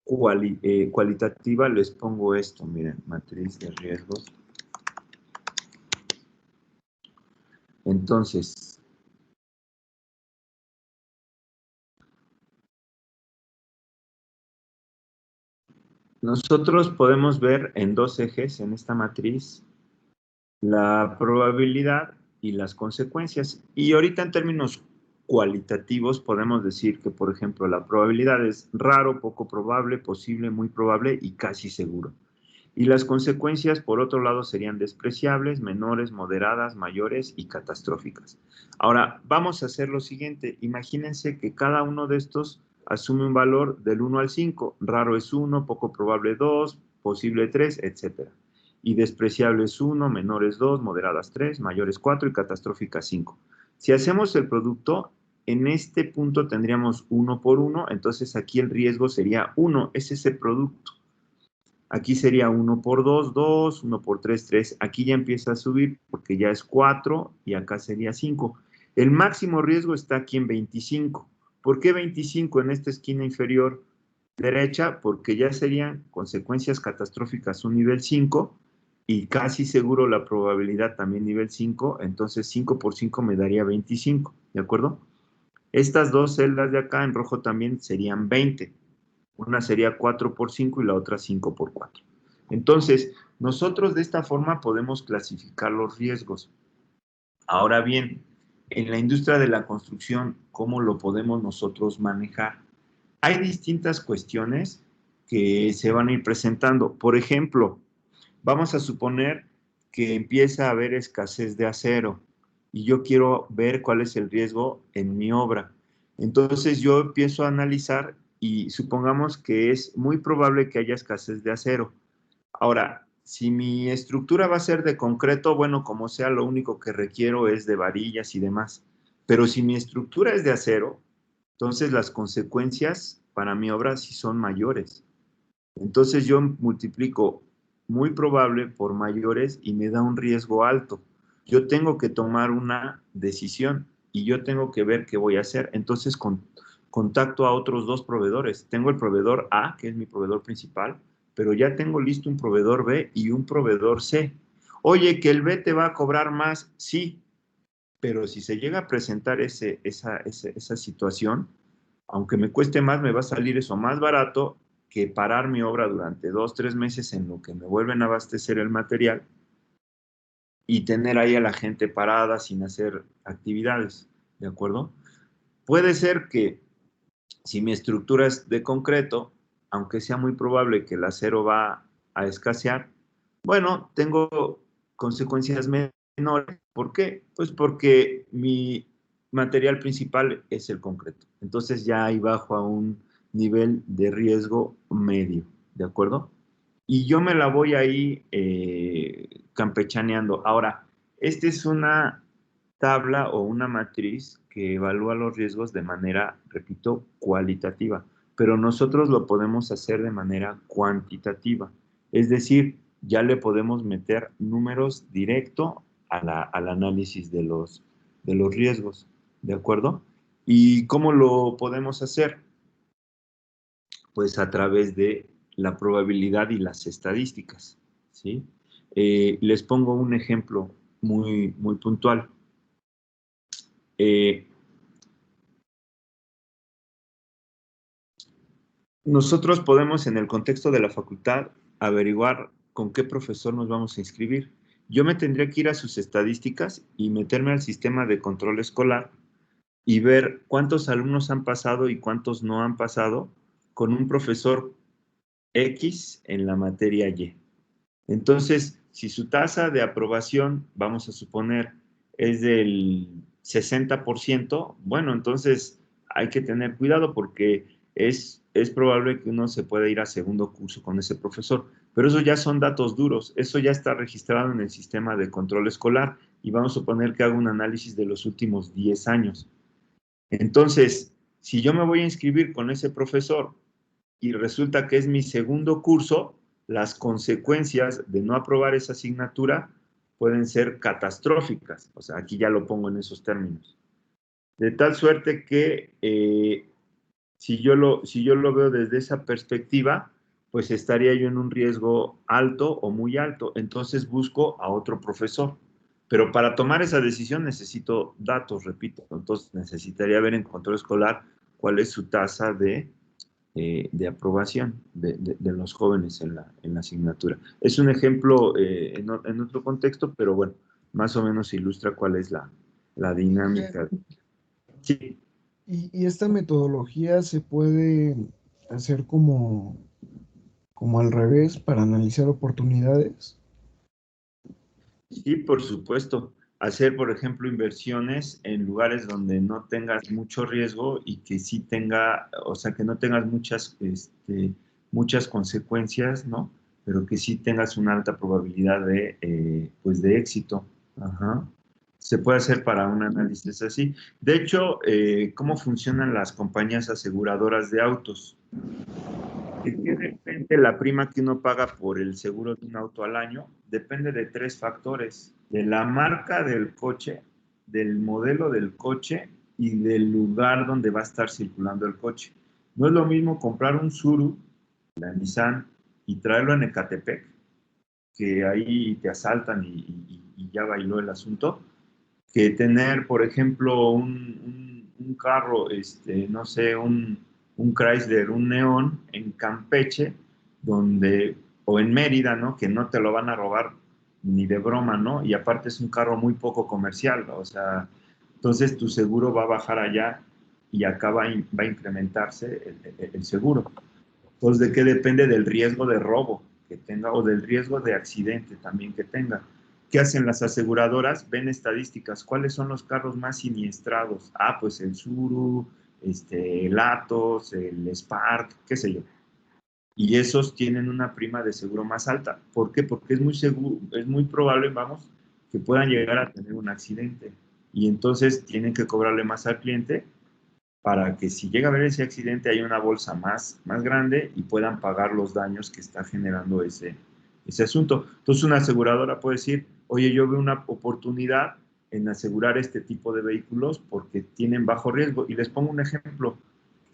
cualitativa les pongo esto, miren, matriz de riesgos. Entonces, nosotros podemos ver en dos ejes en esta matriz la probabilidad y las consecuencias. Y ahorita en términos cualitativos podemos decir que, por ejemplo, la probabilidad es raro, poco probable, posible, muy probable y casi seguro. Y las consecuencias, por otro lado, serían despreciables, menores, moderadas, mayores y catastróficas. Ahora, vamos a hacer lo siguiente. Imagínense que cada uno de estos asume un valor del 1 al 5. Raro es 1, poco probable 2, posible 3, etc. Y despreciable es 1, menor es 2, moderadas 3, mayores 4 y catastróficas 5. Si hacemos el producto, en este punto tendríamos 1 por 1, entonces aquí el riesgo sería 1, ese es el producto. Aquí sería 1 por 2, 2, 1 por 3, 3. Aquí ya empieza a subir porque ya es 4 y acá sería 5. El máximo riesgo está aquí en 25. ¿Por qué 25 en esta esquina inferior derecha? Porque ya serían consecuencias catastróficas un nivel 5 y casi seguro la probabilidad también nivel 5. Entonces 5 por 5 me daría 25. ¿De acuerdo? Estas dos celdas de acá en rojo también serían 20. Una sería 4 por 5 y la otra 5 por 4. Entonces, nosotros de esta forma podemos clasificar los riesgos. Ahora bien, en la industria de la construcción, ¿cómo lo podemos nosotros manejar? Hay distintas cuestiones que se van a ir presentando. Por ejemplo, vamos a suponer que empieza a haber escasez de acero y yo quiero ver cuál es el riesgo en mi obra. Entonces yo empiezo a analizar y supongamos que es muy probable que haya escasez de acero. Ahora, si mi estructura va a ser de concreto, bueno, como sea, lo único que requiero es de varillas y demás. Pero si mi estructura es de acero, entonces las consecuencias para mi obra sí son mayores. Entonces yo multiplico muy probable por mayores y me da un riesgo alto. Yo tengo que tomar una decisión y yo tengo que ver qué voy a hacer. Entonces contacto a otros dos proveedores. Tengo el proveedor A, que es mi proveedor principal, pero ya tengo listo un proveedor B y un proveedor C. Oye, que el B te va a cobrar más, sí, pero si se llega a presentar esa situación, aunque me cueste más, me va a salir eso más barato que parar mi obra durante 2, 3 meses en lo que me vuelven a abastecer el material y tener ahí a la gente parada sin hacer actividades, ¿de acuerdo? Puede ser que si mi estructura es de concreto, aunque sea muy probable que el acero va a escasear, bueno, tengo consecuencias menores. ¿Por qué? Pues porque mi material principal es el concreto. Entonces ya ahí bajo a un nivel de riesgo medio, ¿de acuerdo? Y yo me la voy ahí campechaneando. Ahora, esta es una tabla o una matriz que evalúa los riesgos de manera, repito, cualitativa, pero nosotros lo podemos hacer de manera cuantitativa. Es decir, ya le podemos meter números directo al análisis de los riesgos, ¿de acuerdo? ¿Y cómo lo podemos hacer? Pues a través de la probabilidad y las estadísticas, ¿sí? Les pongo un ejemplo muy, muy puntual. Nosotros podemos, en el contexto de la facultad, averiguar con qué profesor nos vamos a inscribir. Yo me tendría que ir a sus estadísticas y meterme al sistema de control escolar y ver cuántos alumnos han pasado y cuántos no han pasado con un profesor X en la materia Y. Entonces, si su tasa de aprobación, vamos a suponer, es del 60%, bueno, entonces hay que tener cuidado porque es probable que uno se pueda ir a segundo curso con ese profesor. Pero eso ya son datos duros, eso ya está registrado en el sistema de control escolar y vamos a suponer que hago un análisis de los últimos 10 años. Entonces, si yo me voy a inscribir con ese profesor y resulta que es mi segundo curso, las consecuencias de no aprobar esa asignatura pueden ser catastróficas. O sea, aquí ya lo pongo en esos términos. De tal suerte que si yo lo veo desde esa perspectiva, pues estaría yo en un riesgo alto o muy alto. Entonces busco a otro profesor. Pero para tomar esa decisión necesito datos, repito. Entonces necesitaría ver en control escolar cuál es su tasa de aprobación de los jóvenes en la asignatura. Es un ejemplo en otro contexto, pero bueno, más o menos ilustra cuál es la dinámica. Sí, Y esta metodología se puede hacer como al revés para analizar oportunidades. sí, por supuesto. Hacer, por ejemplo, inversiones en lugares donde no tengas mucho riesgo y que sí tenga, o sea, que no tengas muchas consecuencias, ¿no? Pero que sí tengas una alta probabilidad pues de éxito. Ajá. Se puede hacer para un análisis así. De hecho, ¿cómo funcionan las compañías aseguradoras de autos? ¿De qué depende la prima que uno paga por el seguro de un auto al año? Depende de tres factores: de la marca del coche, del modelo del coche y del lugar donde va a estar circulando el coche. No es lo mismo comprar un Tsuru, la Nissan, y traerlo en Ecatepec, que ahí te asaltan y ya bailó el asunto, que tener, por ejemplo, un carro, no sé, un Chrysler, un Neón en Campeche, donde, o en Mérida, ¿no? Que no te lo van a robar ni de broma, ¿no? Y aparte es un carro muy poco comercial, ¿no? O sea, entonces tu seguro va a bajar allá y acá va a incrementarse el seguro. Entonces, ¿de qué depende? Del riesgo de robo que tenga o del riesgo de accidente también que tenga. ¿Qué hacen las aseguradoras? Ven estadísticas. ¿Cuáles son los carros más siniestrados? Ah, pues el Tsuru, el Atos, el Spark, qué sé yo. Y esos tienen una prima de seguro más alta. ¿Por qué? Porque es muy seguro, es muy probable, vamos, que puedan llegar a tener un accidente. Y entonces tienen que cobrarle más al cliente para que si llega a haber ese accidente haya una bolsa más grande y puedan pagar los daños que está generando ese asunto. Entonces una aseguradora puede decir, oye, yo veo una oportunidad en asegurar este tipo de vehículos porque tienen bajo riesgo. Y les pongo un ejemplo.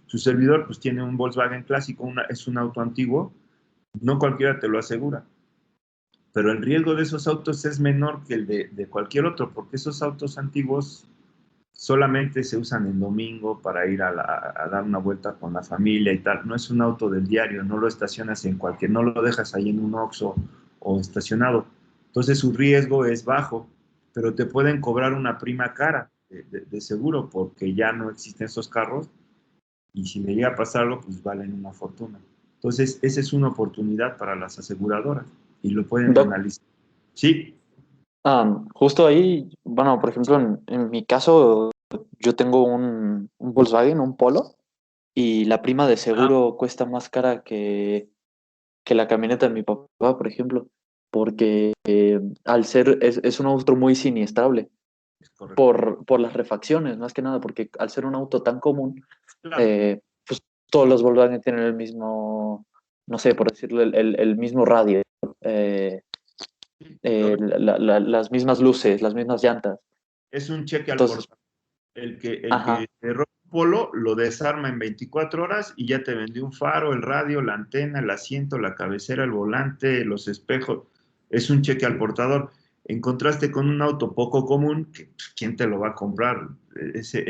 Su servidor pues tiene un Volkswagen clásico, es un auto antiguo, no cualquiera te lo asegura, pero el riesgo de esos autos es menor que el de cualquier otro, porque esos autos antiguos solamente se usan en domingo para ir a dar una vuelta con la familia y tal. No es un auto del diario, no lo estacionas en cualquier, no lo dejas ahí en un Oxxo o estacionado. Entonces su riesgo es bajo, pero te pueden cobrar una prima cara de seguro porque ya no existen esos carros y si le llega a pasar algo, pues valen una fortuna. Entonces, esa es una oportunidad para las aseguradoras y lo pueden Doc, analizar. Sí, justo ahí, bueno, por ejemplo, en mi caso, yo tengo un Volkswagen, un Polo, y la prima de seguro cuesta más cara que la camioneta de mi papá, por ejemplo, porque al ser, es un auto muy siniestrable es correcto. por las refacciones, más que nada, porque al ser un auto tan común, Claro. pues todos los Volkswagen tienen el mismo, no sé, por decirlo, el mismo radio, eh, las mismas luces, las mismas llantas. Es un cheque al Entonces, portador. El que ajá, te roba un Polo lo desarma en 24 horas y ya te vendió un faro, el radio, la antena, el asiento, la cabecera, el volante, los espejos. Es un cheque al portador. En contraste con un auto poco común, que pues, ¿quién te lo va a comprar? Ese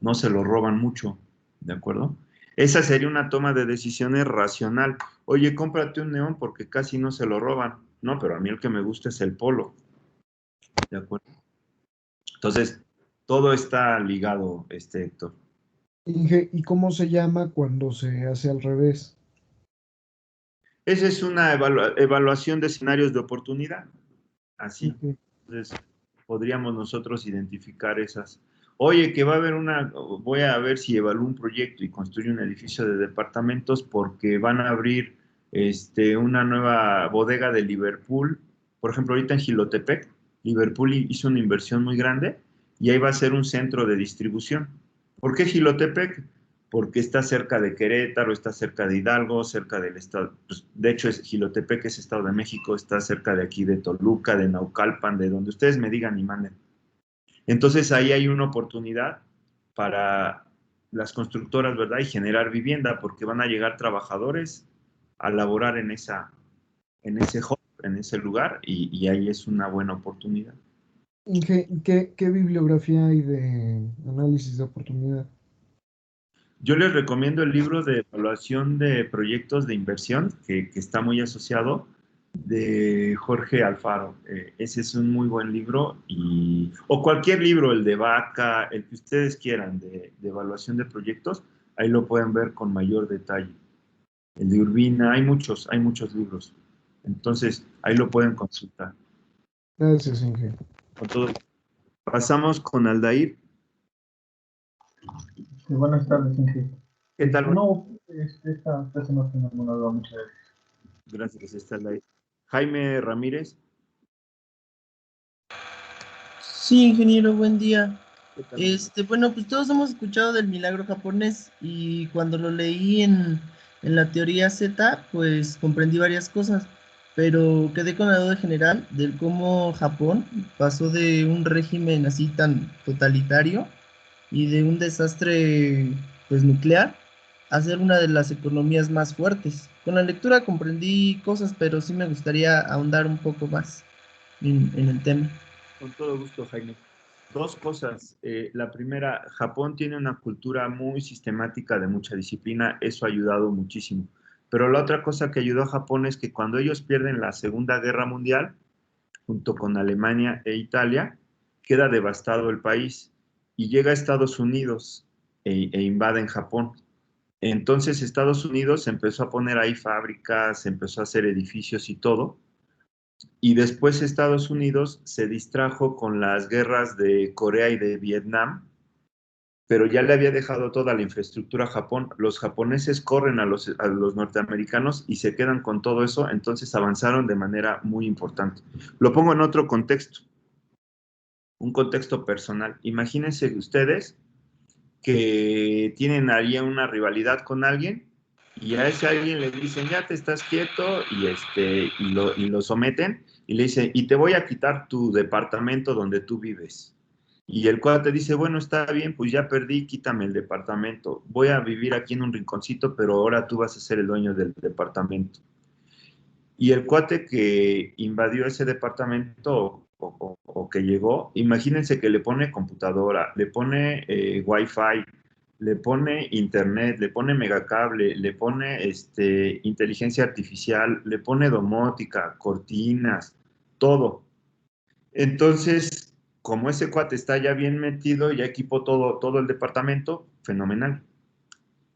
no se lo roban mucho, ¿de acuerdo? Esa sería una toma de decisiones racional. Oye, cómprate un Neón porque casi no se lo roban. No, pero a mí el que me gusta es el Polo, ¿de acuerdo? Entonces, todo está ligado, Héctor. Inge, ¿y cómo se llama cuando se hace al revés? Esa es una evaluación de escenarios de oportunidad. Así. Ok. Entonces, podríamos nosotros identificar esas. Oye, que va a haber voy a ver si evalúo un proyecto y construyo un edificio de departamentos porque van a abrir una nueva bodega de Liverpool. Por ejemplo, ahorita en Jilotepec, Liverpool hizo una inversión muy grande y ahí va a ser un centro de distribución. ¿Por qué Jilotepec? Porque está cerca de Querétaro, está cerca de Hidalgo, cerca del estado, pues, de hecho es Jilotepec, es Estado de México, está cerca de aquí de Toluca, de Naucalpan, de donde ustedes me digan y manden. Entonces ahí hay una oportunidad para las constructoras, ¿verdad? Y generar vivienda, porque van a llegar trabajadores a laborar en ese hub, en ese lugar, y ahí es una buena oportunidad. Inge, ¿qué bibliografía hay de análisis de oportunidad? Yo les recomiendo el libro de evaluación de proyectos de inversión, que está muy asociado. de Jorge Alfaro. Ese es un muy buen libro, o cualquier libro, el de Vaca, el que ustedes quieran, de evaluación de proyectos, ahí lo pueden ver con mayor detalle. El de Urbina, hay muchos libros. Entonces, ahí lo pueden consultar. Gracias, Inge. Con todo. Pasamos con Aldair. Sí, buenas tardes, Inge. ¿Qué tal? No, esta clase no tengo ninguna duda, muchas gracias. Gracias, está Aldair. Jaime Ramírez. Sí, ingeniero, buen día. ¿Qué tal? Bueno, pues todos hemos escuchado del milagro japonés y cuando lo leí en la teoría Z, pues comprendí varias cosas, pero quedé con la duda general del cómo Japón pasó de un régimen así tan totalitario y de un desastre pues nuclear a ser una de las economías más fuertes. Con la lectura comprendí cosas, pero sí me gustaría ahondar un poco más en el tema. Con todo gusto, Jaime. Dos cosas. La primera, Japón tiene una cultura muy sistemática de mucha disciplina, eso ha ayudado muchísimo. Pero la otra cosa que ayudó a Japón es que cuando ellos pierden la Segunda Guerra Mundial, junto con Alemania e Italia, queda devastado el país y llega a Estados Unidos e invaden Japón. Entonces Estados Unidos empezó a poner ahí fábricas, empezó a hacer edificios y todo, y después Estados Unidos se distrajo con las guerras de Corea y de Vietnam, pero ya le había dejado toda la infraestructura a Japón. Los japoneses corren a los norteamericanos y se quedan con todo eso, entonces avanzaron de manera muy importante. Lo pongo en otro contexto, un contexto personal. Imagínense ustedes que tienen ahí una rivalidad con alguien y a ese alguien le dicen, ya te estás quieto y lo someten y le dicen, y te voy a quitar tu departamento donde tú vives. Y el cuate dice, bueno, está bien, pues ya perdí, quítame el departamento. Voy a vivir aquí en un rinconcito, pero ahora tú vas a ser el dueño del departamento. Y el cuate que invadió ese departamento o que llegó, imagínense que le pone computadora, le pone Wi-Fi, le pone internet, le pone megacable, le pone inteligencia artificial, le pone domótica, cortinas, todo. Entonces, como ese cuate está ya bien metido, ya equipó todo el departamento, fenomenal.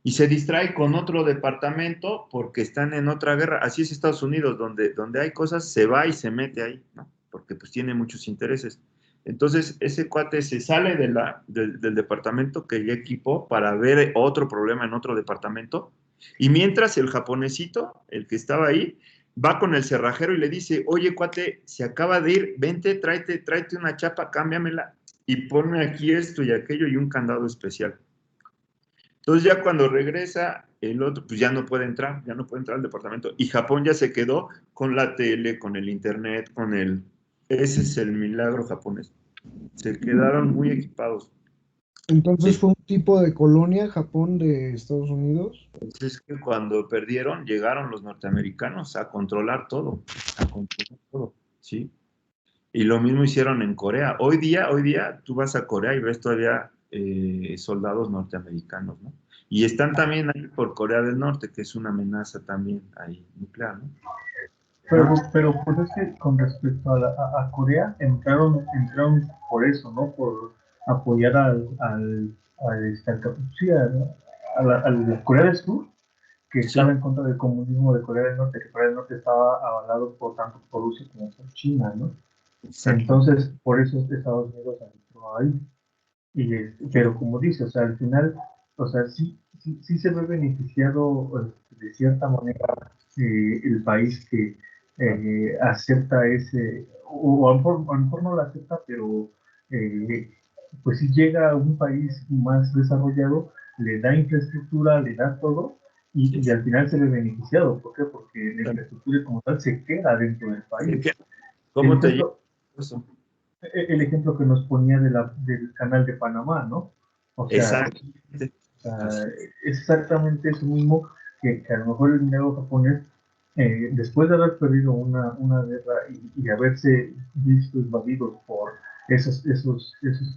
Y se distrae con otro departamento porque están en otra guerra. Así es Estados Unidos, donde hay cosas, se va y se mete ahí, ¿no? Porque pues tiene muchos intereses. Entonces, ese cuate se sale del departamento que ya equipó para ver otro problema en otro departamento. Y mientras el japonesito, el que estaba ahí, va con el cerrajero y le dice, oye, cuate, se acaba de ir, vente, tráete una chapa, cámbiamela y ponme aquí esto y aquello y un candado especial. Entonces ya cuando regresa el otro, pues ya no puede entrar al departamento. Y Japón ya se quedó con la tele, con el internet, Ese es el milagro japonés. Se quedaron muy equipados. Entonces fue un tipo de colonia Japón de Estados Unidos. Entonces es que cuando perdieron, llegaron los norteamericanos a controlar todo, ¿sí? Y lo mismo hicieron en Corea. Hoy día, tú vas a Corea y ves todavía soldados norteamericanos, ¿no? Y están también ahí por Corea del Norte, que es una amenaza también ahí nuclear, ¿no? Pero pues es que con respecto a Corea, entraron por eso, ¿no? Por apoyar sí, a la Corea del Sur, que estaba en contra del comunismo de Corea del Norte, que Corea del Norte estaba avalado tanto por Rusia como por China, ¿no? Exacto. Entonces, por eso Estados Unidos entró ahí. Pero como dice, o sea, al final, o sea, sí se ve beneficiado de cierta manera el país que acepta o a lo mejor no lo acepta, pero pues si llega a un país más desarrollado, le da infraestructura, le da todo, y al final se ve beneficiado. ¿Por qué? Porque la infraestructura como tal se queda dentro del país. ¿Cómo te lleva eso? El ejemplo que nos ponía del canal de Panamá, ¿no? O sea, es exactamente eso mismo que a lo mejor el minero japonés, después de haber perdido una guerra y haberse visto invadidos por esos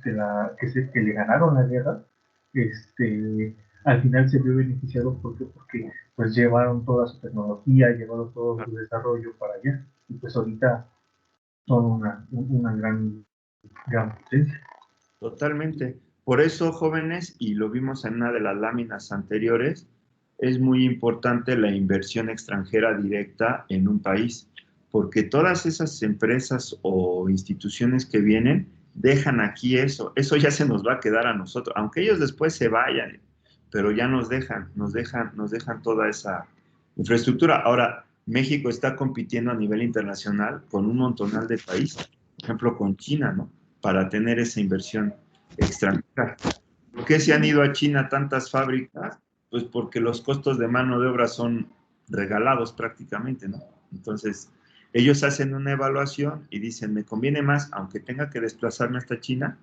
que le ganaron la guerra, al final se vio beneficiado porque pues llevaron toda su tecnología, llevaron todo su desarrollo para allá, y pues ahorita son una gran potencia. Totalmente. Por eso, jóvenes, y lo vimos en una de las láminas anteriores, es muy importante la inversión extranjera directa en un país, porque todas esas empresas o instituciones que vienen dejan aquí eso ya se nos va a quedar a nosotros, aunque ellos después se vayan, pero ya nos dejan toda esa infraestructura. Ahora, México está compitiendo a nivel internacional con un montonal de países, por ejemplo, con China, ¿no? Para tener esa inversión extranjera. ¿Por qué se han ido a China tantas fábricas? Pues porque los costos de mano de obra son regalados prácticamente, ¿no? Entonces, ellos hacen una evaluación y dicen, me conviene más, aunque tenga que desplazarme hasta China,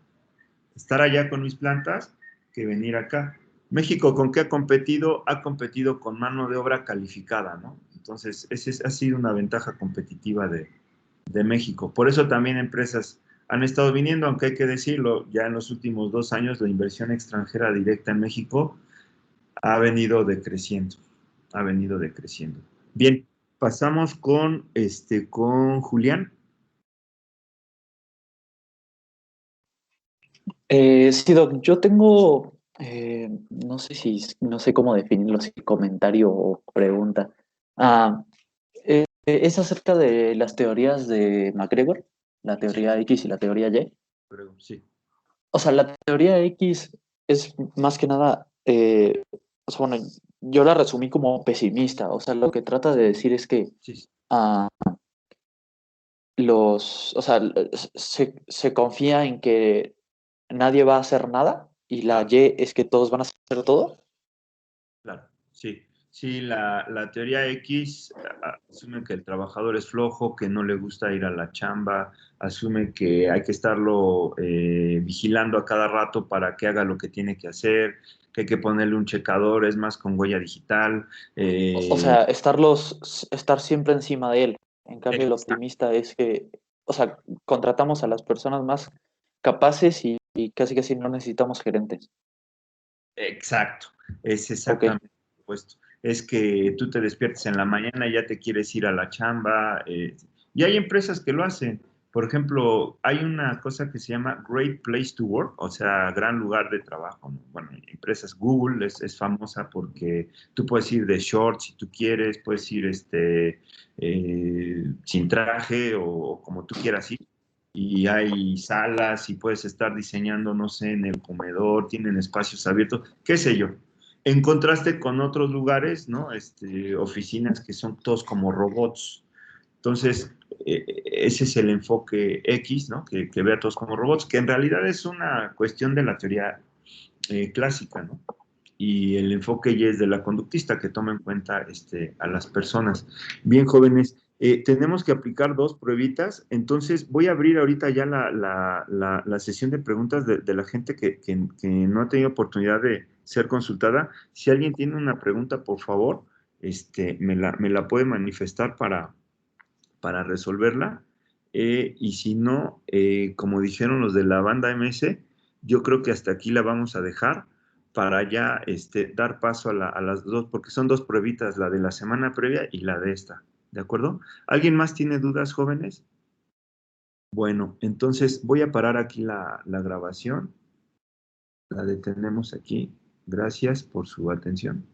estar allá con mis plantas que venir acá. México, ¿con qué ha competido? Ha competido con mano de obra calificada, ¿no? Entonces, ha sido una ventaja competitiva de México. Por eso también empresas han estado viniendo, aunque hay que decirlo, ya en los últimos 2 años la inversión extranjera directa en México ha venido decreciendo, Bien, pasamos con Julián. Sí, Doc, yo tengo, no sé cómo definirlo, si comentario o pregunta. Ah, es acerca de las teorías de MacGregor, la teoría X y la teoría Y. Sí. O sea, la teoría X es más que nada, o sea, bueno, yo la resumí como pesimista. O sea, lo que trata de decir es que ah, o sea, se confía en que nadie va a hacer nada y la Y es que todos van a hacer todo. Claro, sí. Sí, la teoría X asume que el trabajador es flojo, que no le gusta ir a la chamba, asume que hay que estarlo vigilando a cada rato para que haga lo que tiene que hacer, que hay que ponerle un checador, es más con huella digital. O sea, estar siempre encima de él. En cambio, el optimista es que, o sea, contratamos a las personas más capaces y casi no necesitamos gerentes. Exacto, es exactamente lo opuesto. Es que tú te despiertes en la mañana y ya te quieres ir a la chamba. Y hay empresas que lo hacen. Por ejemplo, hay una cosa que se llama Great Place to Work, o sea, gran lugar de trabajo, ¿no? Bueno, empresas Google es famosa porque tú puedes ir de short si tú quieres, puedes ir sin traje o como tú quieras ir y hay salas y puedes estar diseñando, no sé, en el comedor, tienen espacios abiertos, qué sé yo. En contraste con otros lugares, ¿no? Oficinas que son todos como robots. Entonces, ese es el enfoque X, ¿no? Que ve a todos como robots, que en realidad es una cuestión de la teoría clásica, ¿no? Y el enfoque Y es de la conductista, que toma en cuenta a las personas. Bien, jóvenes, tenemos que aplicar 2 pruebitas, entonces voy a abrir ahorita ya la sesión de preguntas de la gente que no ha tenido oportunidad de ser consultada. Si alguien tiene una pregunta, por favor, me la puede manifestar para resolverla. Y si no, como dijeron los de la banda MS, yo creo que hasta aquí la vamos a dejar para ya dar paso a las 2, porque son 2 pruebitas, la de la semana previa y la de esta, ¿de acuerdo? ¿Alguien más tiene dudas, jóvenes? Bueno, entonces voy a parar aquí la grabación, la detenemos aquí. Gracias por su atención.